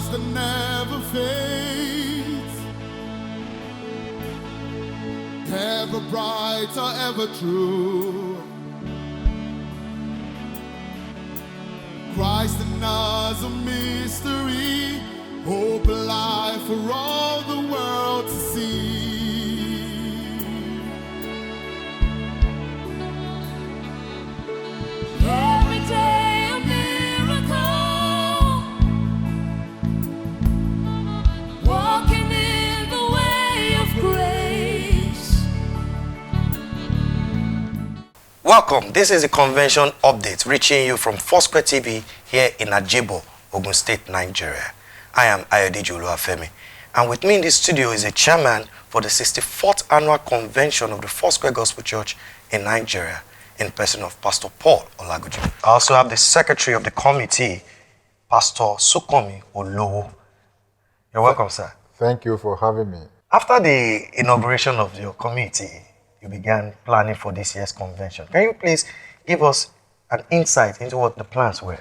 Christ that never fades, ever bright or ever true. Christ in us a mystery, hope alive for all the world to see. Every day a miracle, walking in the way of grace. Welcome. This is a convention update reaching you from Foursquare TV here in Ajebo, Ogun State, Nigeria. I am Ayodiji Oluwafemi, and with me in the studio is a chairman for the 64th annual convention of the Foursquare Gospel Church in Nigeria, in person of Pastor Paul Olaguji. I also have the secretary of the committee, Pastor Sukomi Olowo. You're welcome, sir. Thank you for having me. After the inauguration of your committee, you began planning for this year's convention. Can you please give us an insight into what the plans were?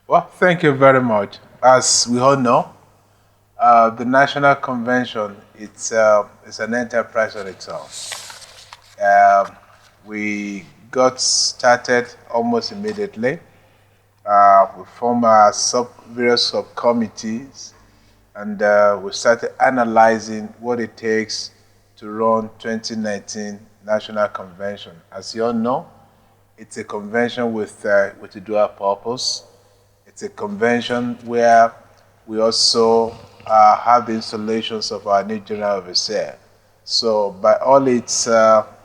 Well, thank you very much. As we all know, the National Convention, it's an enterprise on its own. We got started almost immediately. We formed our various subcommittees, and we started analyzing what it takes to run 2019 National Convention. As you all know, it's a convention with a dual purpose. It's a convention where we also have the installations of our new General Overseer. So by all its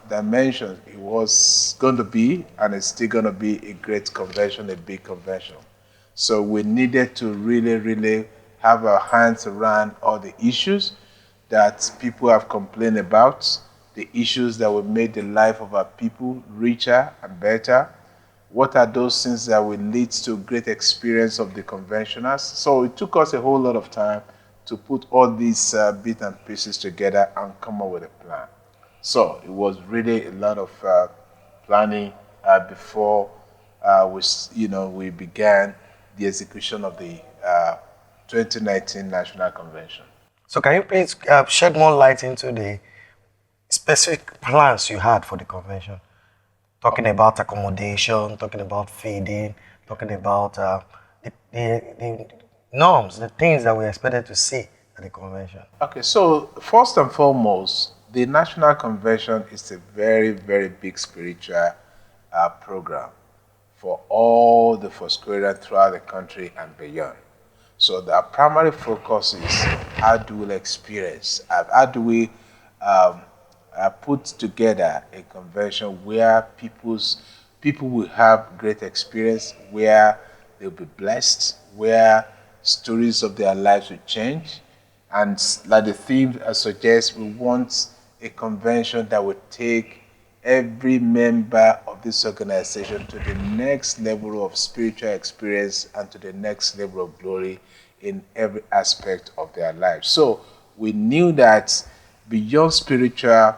dimensions, it was going to be, and it's still going to be, a great convention, a big convention. So we needed to really have our hands around all the issues that people have complained about, the issues that will make the life of our people richer and better. What are those things that will lead to great experience of the conventioners? So it took us a whole lot of time to put all these bits and pieces together and come up with a plan. So it was really a lot of planning before we began the execution of the 2019 National Convention. So can you please shed more light into the specific plans you had for the convention? Talking about accommodation, talking about feeding, talking about the norms, the things that we expected to see at the convention. Okay, so first and foremost, the National Convention is a very big spiritual program for all the Foursquareans throughout the country and beyond. So the primary focus is how do we experience, how do we put together a convention where people will have great experience, where they'll be blessed, where stories of their lives will change. And like the theme suggests, we want a convention that will take every member of this organization to the next level of spiritual experience and to the next level of glory in every aspect of their lives. So we knew that beyond spiritual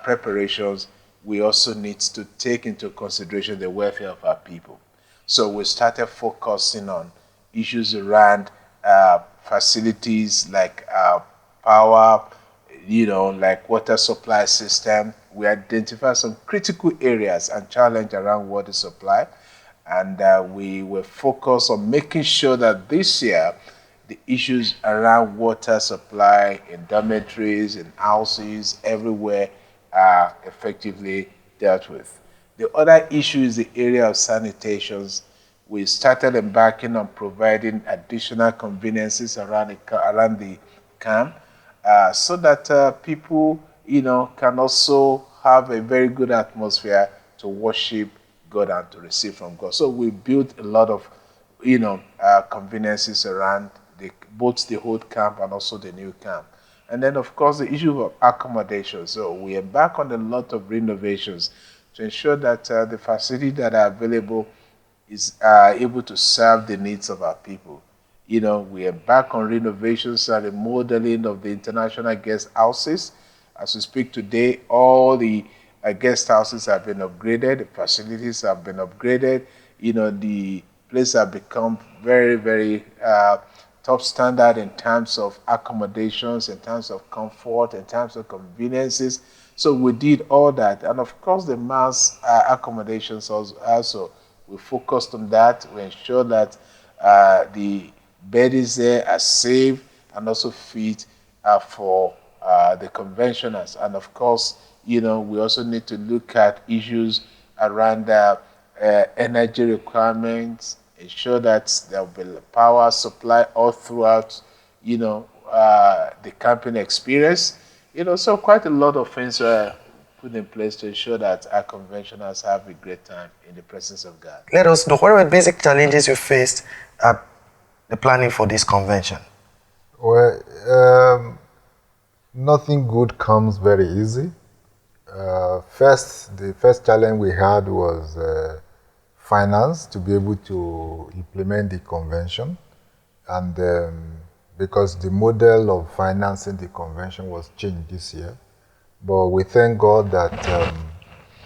preparations, we also need to take into consideration the welfare of our people. So we started focusing on issues around facilities like power, like water supply system. We identified some critical areas and challenge around water supply. And we were focused on making sure that this year, the issues around water supply in dormitories, in houses, everywhere are effectively dealt with. The other issue is the area of sanitations. We started embarking on providing additional conveniences around the camp so that people, can also have a very good atmosphere to worship God and to receive from God. So we built a lot of, conveniences around both the old camp and also the new camp. And then, of course, the issue of accommodation. So we embark on a lot of renovations to ensure that the facilities that are available is able to serve the needs of our people. We embark on renovations and remodeling of the international guest houses. As we speak today, all the guest houses have been upgraded, the facilities have been upgraded, the place has become very, very top standard in terms of accommodations, in terms of comfort, in terms of conveniences. So we did all that. And of course, the mass accommodations also, we focused on that. We ensured that the beddings there are safe and also fit for the conventioners. And of course, we also need to look at issues around energy requirements, ensure that there will be power supply all throughout, the camping experience. So quite a lot of things were put in place to ensure that our conventioners have a great time in the presence of God. Let us know, what are the basic challenges you faced at the planning for this convention? Well, nothing good comes very easy. The first challenge we had was finance, to be able to implement the convention. And because the model of financing the convention was changed this year. But we thank God that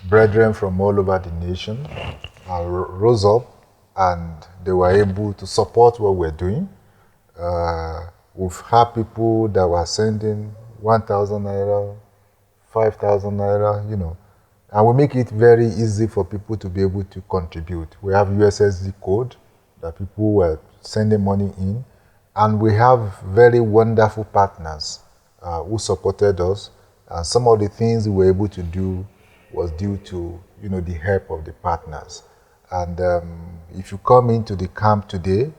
brethren from all over the nation rose up and they were able to support what we're doing. We've had people that were sending 1,000 naira, 5,000 naira, and we make it very easy for people to be able to contribute. We have USSD code that people were sending money in, and we have very wonderful partners who supported us. And some of the things we were able to do was due to, the help of the partners. And if you come into the camp today,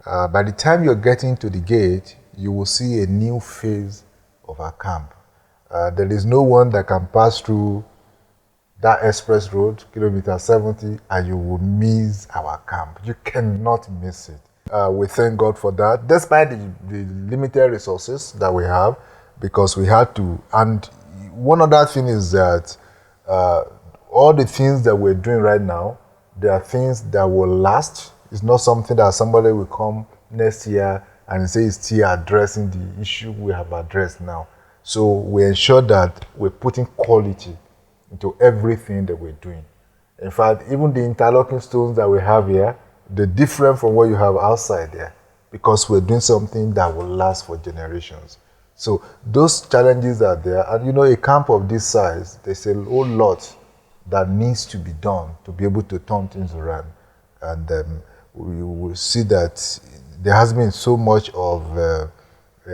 by the time you're getting to the gate, you will see a new phase of our camp. There is no one that can pass through that express road, kilometer 70, and you will miss our camp. You cannot miss it. We thank God for that, despite the limited resources that we have, because we had to. And one other thing is that all the things that we're doing right now, they are things that will last. It's not something that somebody will come next year and say it's still addressing the issue we have addressed now. So we ensure that we're putting quality into everything that we're doing. In fact, even the interlocking stones that we have here, they're different from what you have outside there, because we're doing something that will last for generations. So those challenges are there. And a camp of this size, there's a whole lot that needs to be done to be able to turn things around. And we will see that there has been so much of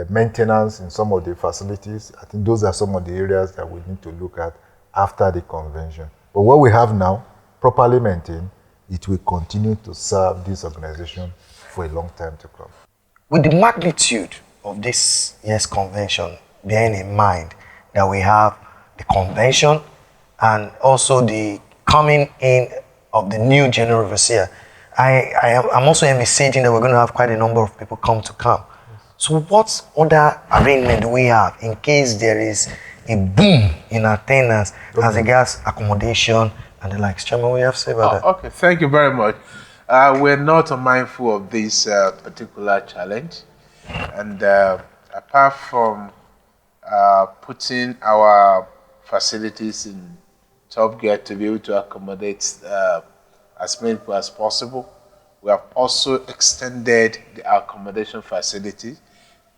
maintenance in some of the facilities. I think those are some of the areas that we need to look at after the convention. But what we have now, properly maintained, it will continue to serve this organization for a long time to come. With the magnitude of this year's convention bearing in mind that we have the convention and also the coming in of the new general overseer, I'm also envisaging that we're going to have quite a number of people come to camp. So what other arrangement do we have in case there is a boom in attendance as regards accommodation and the likes? Chairman, what do you have to say about that? Okay, thank you very much. We're not mindful of this particular challenge. And apart from putting our facilities in top gear to be able to accommodate as many people as possible, we have also extended the accommodation facility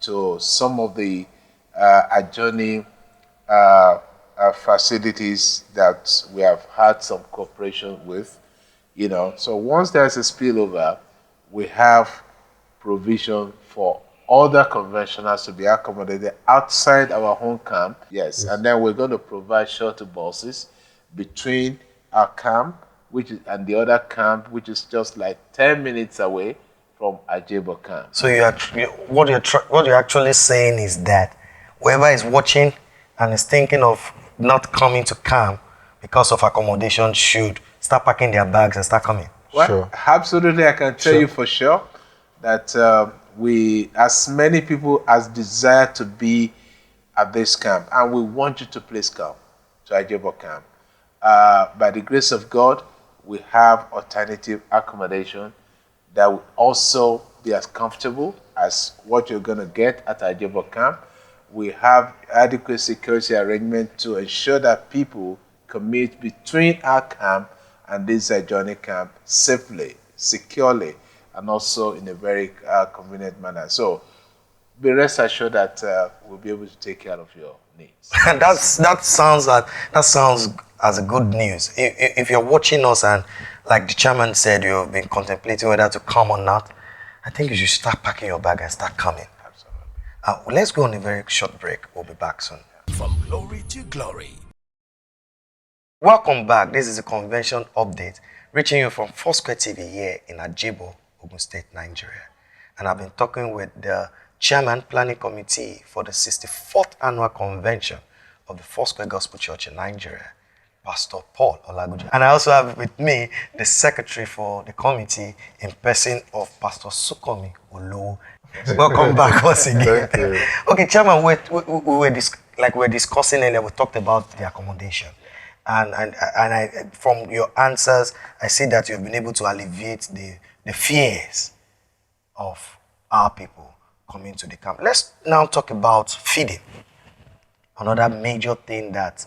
to some of the adjoining facilities that we have had some cooperation with. So once there's a spillover, we have provision for other conventionals to be accommodated outside our home camp. Yes. And then we're going to provide shuttle buses between our camp and the other camp, which is just like 10 minutes away from Ajebo camp. So what you're actually saying is that whoever is watching and is thinking of not coming to camp because of accommodation should start packing their bags and start coming. Well, Sure. Absolutely, I can tell you for sure that as many people as desire to be at this camp, and we want you to please come to Ajebo camp. By the grace of God, we have alternative accommodation that will also be as comfortable as what you're going to get at Ajebo camp. We have adequate security arrangement to ensure that people commute between our camp and this adjoining camp safely. securely and also in a very convenient manner. So be rest assured that we'll be able to take care of your needs. That sounds as a good news. If you're watching us and, like the chairman said, you've been contemplating whether to come or not, I think you should start packing your bag and start coming. Absolutely. Let's go on a very short break. We'll be back soon. From glory to glory. Welcome back. This is a convention update reaching you from Foursquare TV here in Ajebo, Ogun State, Nigeria. And I've been talking with the Chairman Planning Committee for the 64th Annual Convention of the Foursquare Gospel Church in Nigeria, Pastor Paul Olagujo. And I also have with me the Secretary for the committee in person of Pastor Sukomi Olowo. Welcome back once again. Thank you. Okay, Chairman, we were discussing earlier, we talked about the accommodation. And I, from your answers, I see that you've been able to alleviate the fears of our people coming to the camp. Let's now talk about feeding. Another major thing that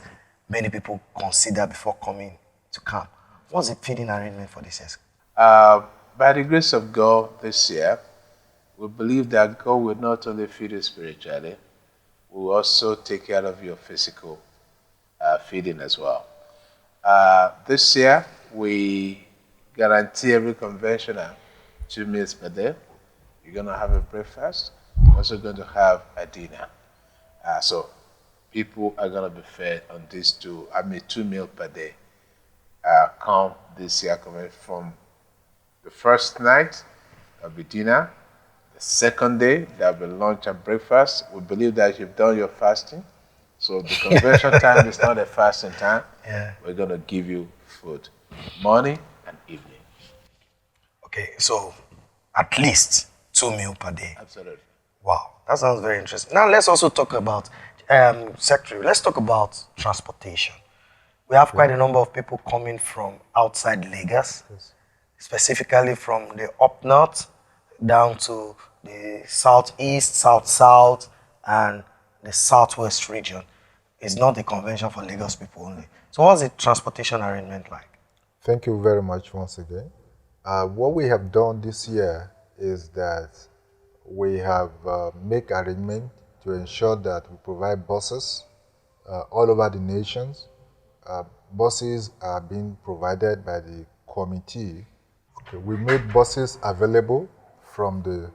many people consider before coming to camp. What's the feeding arrangement for this year? By the grace of God this year, we believe that God will not only feed you spiritually, we will also take care of your physical feeding as well. This year, we guarantee every conventioner 2 meals per day. You're going to have a breakfast. You're also going to have a dinner. So people are going to be fed on these 2 meals per day. Come this year, coming from the first night, there'll be dinner. The second day, there'll be lunch and breakfast. We believe that you've done your fasting. So the convention time is not a fasting time. Yeah. We're going to give you food, morning and evening. Okay, so at least 2 meals per day. Absolutely. Wow, that sounds very interesting. Now let's also talk about, Secretary, let's talk about transportation. We have quite a number of people coming from outside Lagos, specifically from the up north down to the southeast, south, and the southwest region. It's not a convention for Lagos people only. So what's the transportation arrangement like? Thank you very much once again. What we have done this year is that we have made arrangement to ensure that we provide buses all over the nations. Buses are being provided by the committee. Okay, we made buses available from the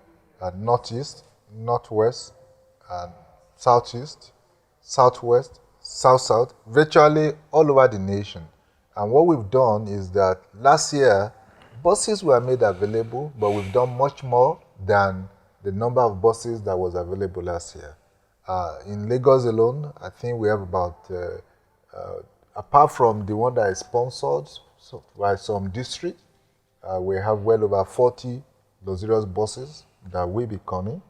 northeast, northwest, southeast, southwest, south, virtually all over the nation. And what we've done is that last year, buses were made available, but we've done much more than the number of buses that was available last year. In Lagos alone, I think we have about, apart from the one that is sponsored by some districts, we have well over 40 luxurious buses that will be coming.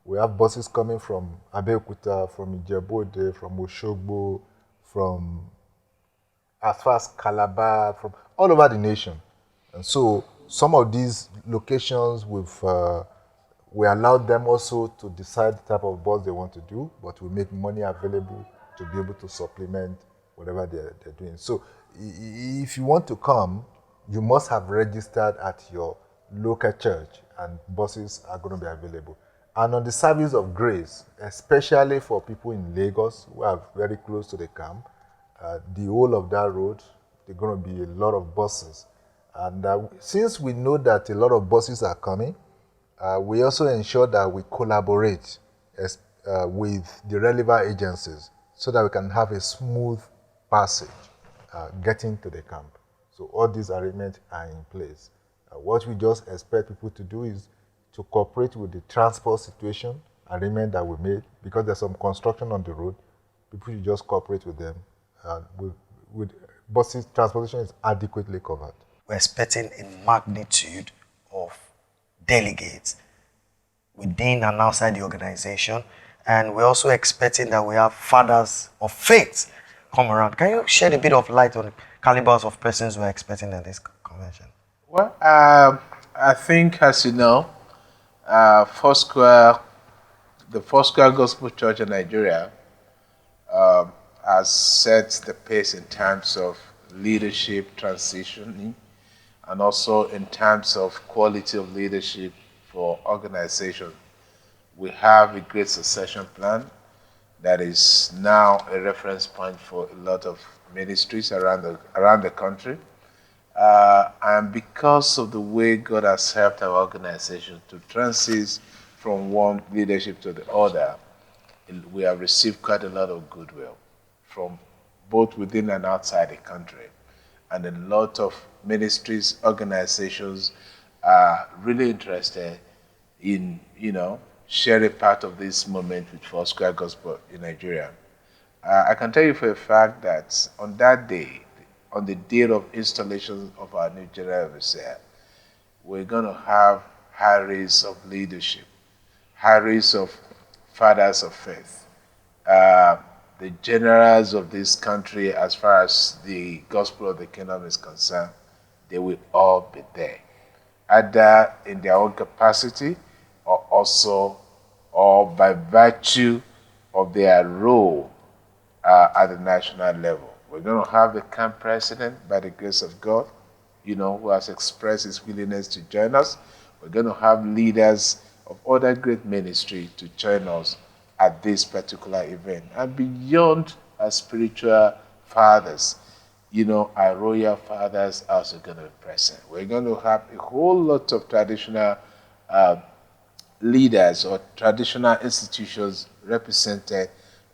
We have buses coming from Abeokuta, from Ijebu-Ode, from Oshogbo, from as far as Calabar, from all over the nation. And so some of these locations we allowed them also to decide the type of bus they want to do, but we make money available to be able to supplement whatever they're doing. So if you want to come, you must have registered at your local church and buses are going to be available. And on the service of grace, especially for people in Lagos who are very close to the camp, the whole of that road, there are going to be a lot of buses. And since we know that a lot of buses are coming, we also ensure that we collaborate with the relevant agencies so that we can have a smooth passage getting to the camp. So all these arrangements are in place. What we just expect people to do is to cooperate with the transport situation arrangement that we made, because there's some construction on the road. People should just cooperate with them. With buses, transportation is adequately covered. We're expecting a magnitude of delegates within and outside the organization, and we're also expecting that we have fathers of faith come around. Can you shed a bit of light on the calibers of persons we're expecting at this convention? Well, I think, as you know, Foursquare, the Foursquare Gospel Church in Nigeria has set the pace in terms of leadership transitioning and also in terms of quality of leadership for organizations. We have a great succession plan that is now a reference point for a lot of ministries around the country. And because of the way God has helped our organization to transit from one leadership to the other, we have received quite a lot of goodwill from both within and outside the country. And a lot of ministries, organizations are really interested in, sharing part of this moment with Foursquare Gospel in Nigeria. I can tell you for a fact that on that day, on the day of installation of our new general overseer, we're going to have high rates of leadership, high rates of fathers of faith, the generals of this country as far as the gospel of the kingdom is concerned. They will all be there, either in their own capacity or by virtue of their role at the national level. We're going to have the camp president, by the grace of God, who has expressed his willingness to join us. We're going to have leaders of other great ministry to join us at this particular event. And beyond our spiritual fathers, our royal fathers are also going to be present. We're going to have a whole lot of traditional leaders or traditional institutions represented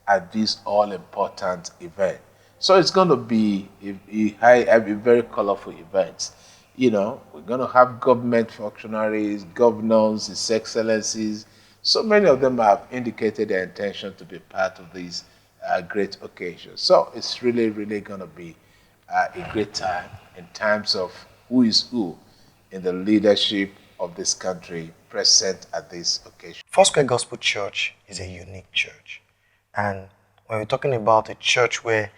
at this all-important event. So it's going to be a very colorful event. We're going to have government functionaries, governors, His Excellencies. So many of them have indicated their intention to be part of this great occasion. So it's really, really going to be a great time in terms of who is who in the leadership of this country present at this occasion. Foursquare Gospel Church is a unique church. And when we're talking about a church where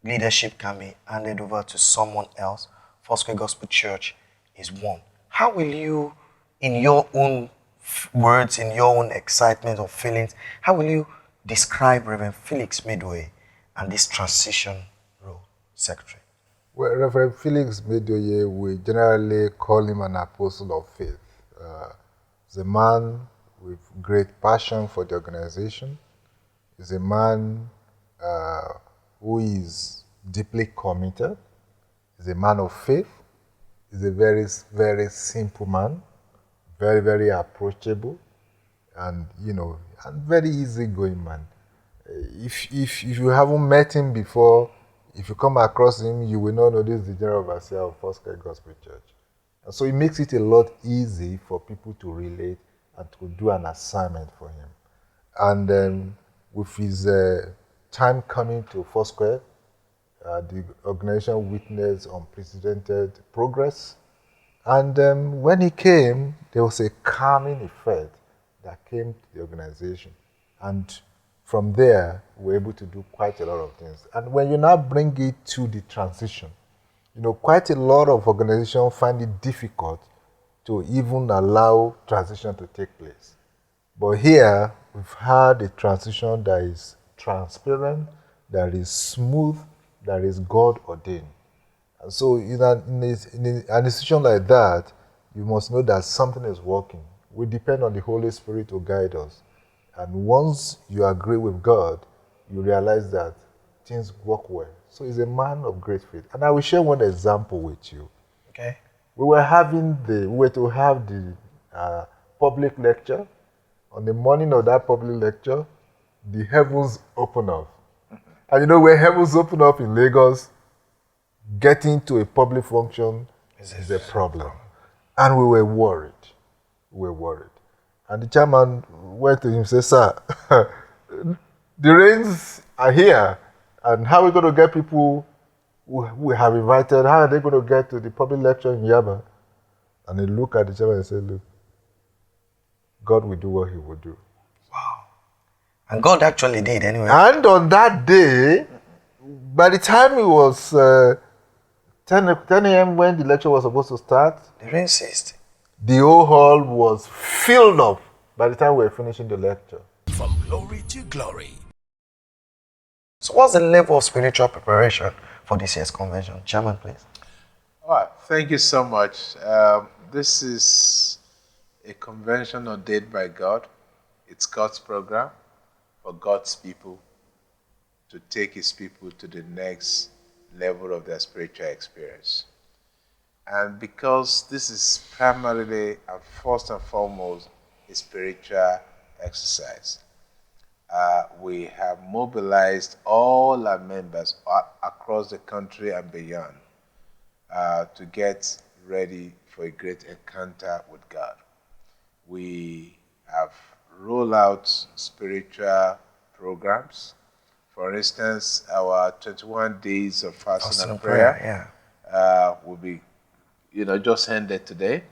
leadership can be handed over to someone else, Foursquare Gospel Church is one. How will you, in your own words, in your own excitement or feelings, how will you describe Reverend Felix Midway and this transition role, Secretary? Well, Reverend Felix Medoye, we generally call him an apostle of faith. He's a man with great passion for the organization. He's a man who is deeply committed. He's a man of faith. He's a very, very simple man, very, very approachable, and and very easygoing man. If you haven't met him before, if you come across him, you will not know this is the general overseer of Foursquare Gospel Church. And so it makes it a lot easy for people to relate and to do an assignment for him. And with his time coming to Foursquare, the organization witnessed unprecedented progress. And when he came, there was a calming effect that came to the organization. And from there, we were able to do quite a lot of things. And when you now bring it to the transition, quite a lot of organizations find it difficult to even allow transition to take place. But here, we've had a transition that is transparent, that is smooth, that is God-ordained. And so in an institution like that, you must know that something is working. We depend on the Holy Spirit to guide us. And once you agree with God, you realize that things work well. So he's a man of great faith. And I will share one example with you. Okay. We were to have the public lecture. On the morning of that public lecture, the heavens open up. And when heavens open up in Lagos, getting to a public function is a problem. And we were worried. And the chairman went to him and said, "Sir, the rains are here. And how are we going to get people who we have invited? How are they going to get to the public lecture in Yaba?" And he looked at the chairman and said, "Look, God will do what he will do." Wow. And God actually did anyway. And on that day, by the time it was 10 a.m. when the lecture was supposed to start, The rain ceased. the whole hall was filled up by the time we were finishing the lecture. From glory to glory. So what's the level of spiritual preparation for this year's convention? Chairman, please. All right, thank you so much. This is a convention ordained by God. It's God's program for God's people to take His people to the next level of their spiritual experience. And because this is primarily and first and foremost a spiritual exercise, we have mobilized all our members across the country and beyond to get ready for a great encounter with God. We have rolled out spiritual programs. For instance, our 21 days of fasting and prayer will be, just ended today,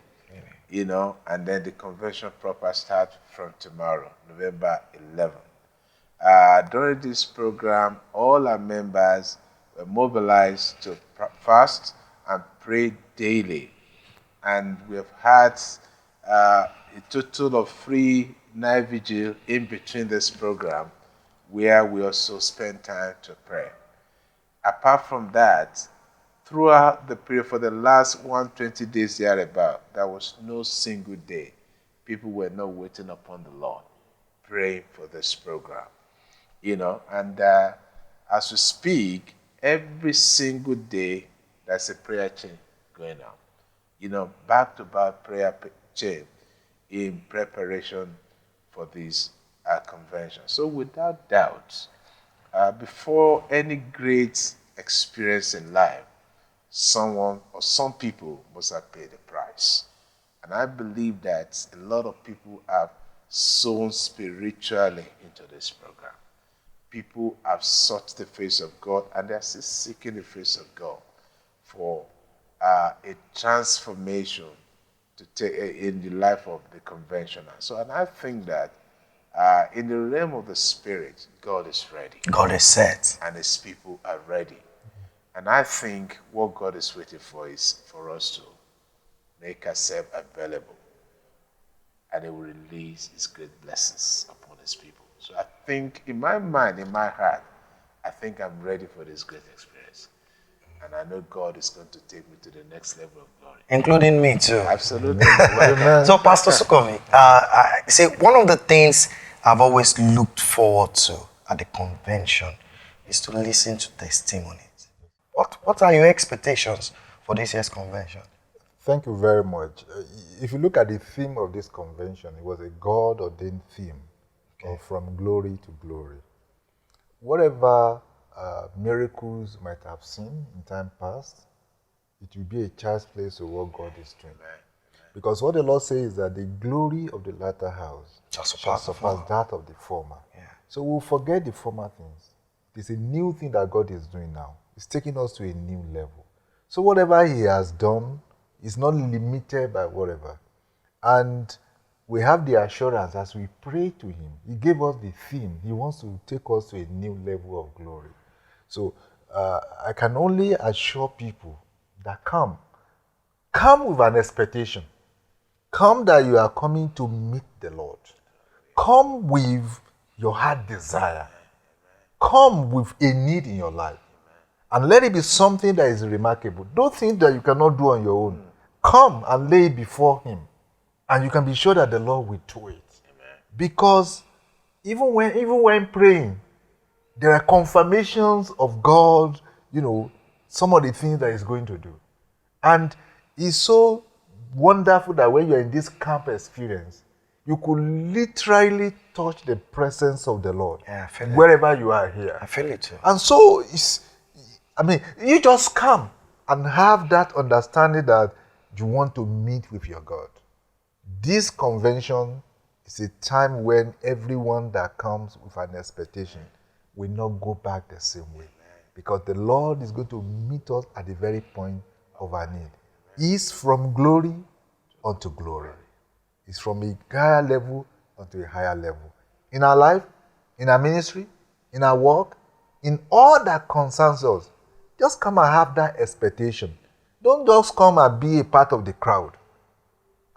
and then the convention proper starts from tomorrow, November 11th. During this program, all our members were mobilized to fast and pray daily. And we have had a total of 3 night vigil in between this program, where we also spend time to pray. Apart from that, throughout the period for the last 120 days thereabout, there was no single day people were not waiting upon the Lord, praying for this program. And as we speak, every single day there's a prayer chain going on. Back-to-back prayer chain in preparation for this convention. So without doubt, before any great experience in life, someone or some people must have paid the price. And I believe that a lot of people have sown spiritually into this program. People have sought the face of God, and they're still seeking the face of God for a transformation to take in the life of the conventioner. And I think that in the realm of the spirit, God is ready. God is set. And His people are ready. And I think what God is waiting for is for us to make ourselves available. And He will release His great blessings upon His people. So I think in my mind, in my heart, I think I'm ready for this great experience. And I know God is going to take me to the next level of glory. Including me too. Absolutely. So Pastor Sukomi, I say one of the things I've always looked forward to at the convention is to listen to testimonies. What are your expectations for this year's convention? Thank you very much. If you look at the theme of this convention, it was a God-ordained theme of from glory to glory. Whatever miracles you might have seen in time past, it will be a child's place of what God is doing. Because what the Lord says is that the glory of the latter house shall surpass that of the former. Yeah. So we'll forget the former things. It's a new thing that God is doing now. It's taking us to a new level. So whatever He has done is not limited by whatever. And we have the assurance as we pray to Him. He gave us the theme. He wants to take us to a new level of glory. So I can only assure people that come with an expectation. Come that you are coming to meet the Lord. Come with your heart desire. Come with a need in your life. And let it be something that is remarkable. Don't think that you cannot do on your own. Come and lay it before Him. And you can be sure that the Lord will do it. Amen. Because even when praying, there are confirmations of God, some of the things that He's going to do. And it's so wonderful that when you're in this camp experience, you could literally touch the presence of the Lord wherever you are here. I feel it too. And so, you just come and have that understanding that you want to meet with your God. This convention is a time when everyone that comes with an expectation will not go back the same way. Because the Lord is going to meet us at the very point of our need. He's from glory unto glory. He's from a higher level unto a higher level. In our life, in our ministry, in our work, in all that concerns us, just come and have that expectation. Don't just come and be a part of the crowd.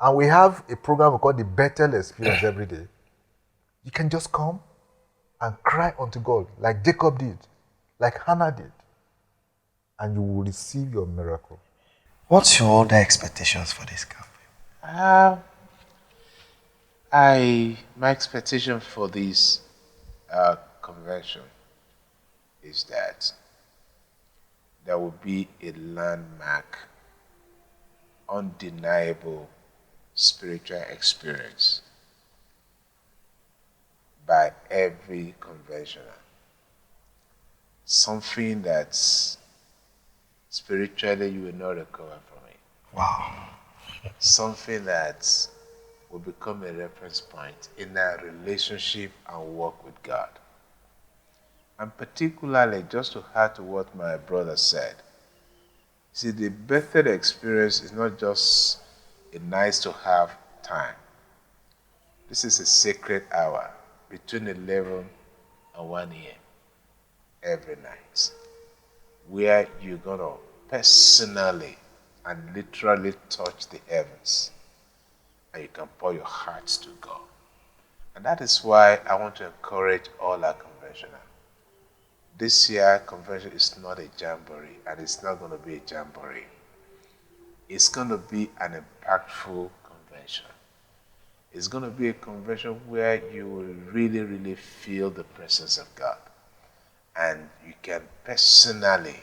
And we have a program called the Bethel Experience every day. You can just come and cry unto God like Jacob did, like Hannah did, and you will receive your miracle. What's your other expectations for this camp? My expectation for this convention is that there will be a landmark, undeniable spiritual experience by every conventioner. Something that's spiritually you will not recover from it. Wow. Something that will become a reference point in our relationship and work with God. And particularly, just to add to what my brother said, see, the Bethel experience is not just a nice to have time. This is a sacred hour between 11 and 1 a.m. every night, where you're going to personally and literally touch the heavens, and you can pour your hearts to God. And that is why I want to encourage all our conventioners. This year, convention is not a jamboree, and it's not going to be a jamboree. It's going to be an impactful convention. It's going to be a convention where you will really, really feel the presence of God. And you can personally,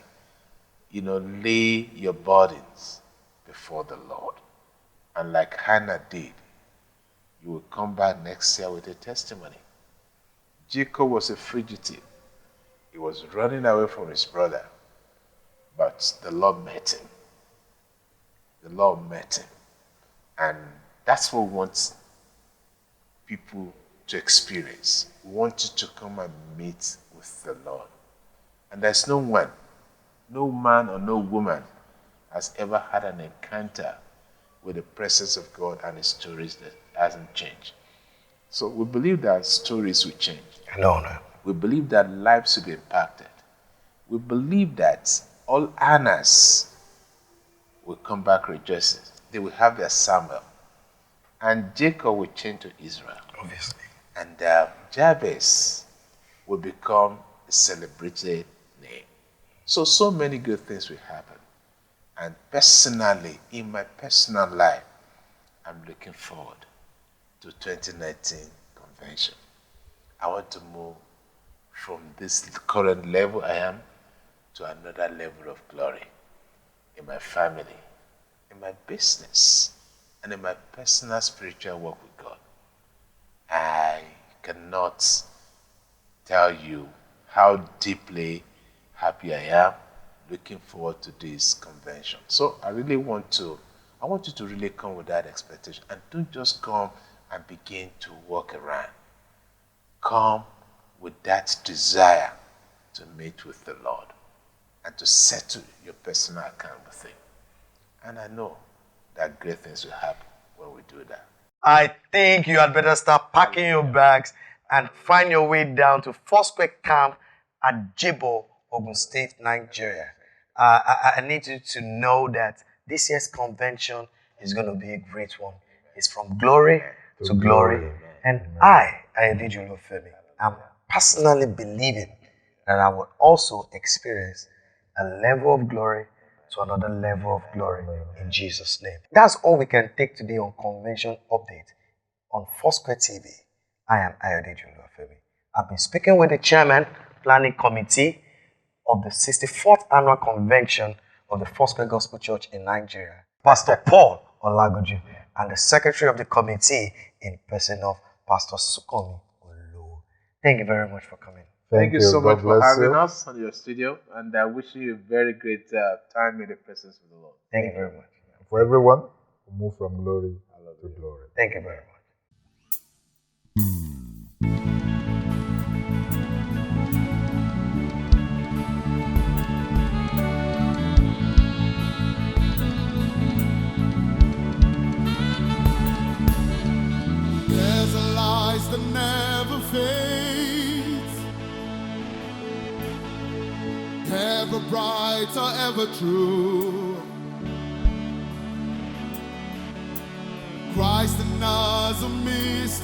lay your burdens before the Lord. And like Hannah did, you will come back next year with a testimony. Jacob was a fugitive. He was running away from his brother, but the Lord met him. The Lord met him. And that's what we want people to experience. We want you to come and meet with the Lord. And there's no one, no man or no woman has ever had an encounter with the presence of God and his stories that hasn't changed. So we believe that stories will change. No. We believe that lives will be impacted. We believe that all Annas will come back rejoicing. They will have their Samuel. And Jacob will change to Israel. Obviously. And Jabez will become a celebrated name. So many good things will happen. And personally, in my personal life, I'm looking forward to 2019 convention. I want to move from this current level I am to another level of glory in my family, in my business, and in my personal spiritual work with God. I cannot tell you how deeply happy I am looking forward to this convention. So I want you to really come with that expectation, and don't just come and begin to walk around. Come with that desire to meet with the Lord and to settle your personal account with Him. And I know that great things will happen when we do that. I think you had better start packing your bags and find your way down to Foursquare camp at Jibo, Ogun State, Nigeria. I need you to know that this year's convention is going to be a great one. It's from glory to glory. And I Ayodele Olufemi, I'm personally believing that I will also experience a level of glory to another level of glory in Jesus' name. That's all we can take today on Convention Update on Foursquare TV. I am Ayodele Olufemi. I've been speaking with the Chairman, Planning Committee of the 64th Annual Convention of the Foursquare Gospel Church in Nigeria, Pastor Paul Olagoju, and the Secretary of the Committee in person of Pastor Sukomi Olu. Thank you very much for coming. Thank you so God much for bless having you. us on your studio, and I wish you a very great time in the presence of the Lord. Thank you very much. For everyone, we move from glory to glory. Thank you very much. There's a light that never fades, ever bright or ever true. Christ in us a mystery.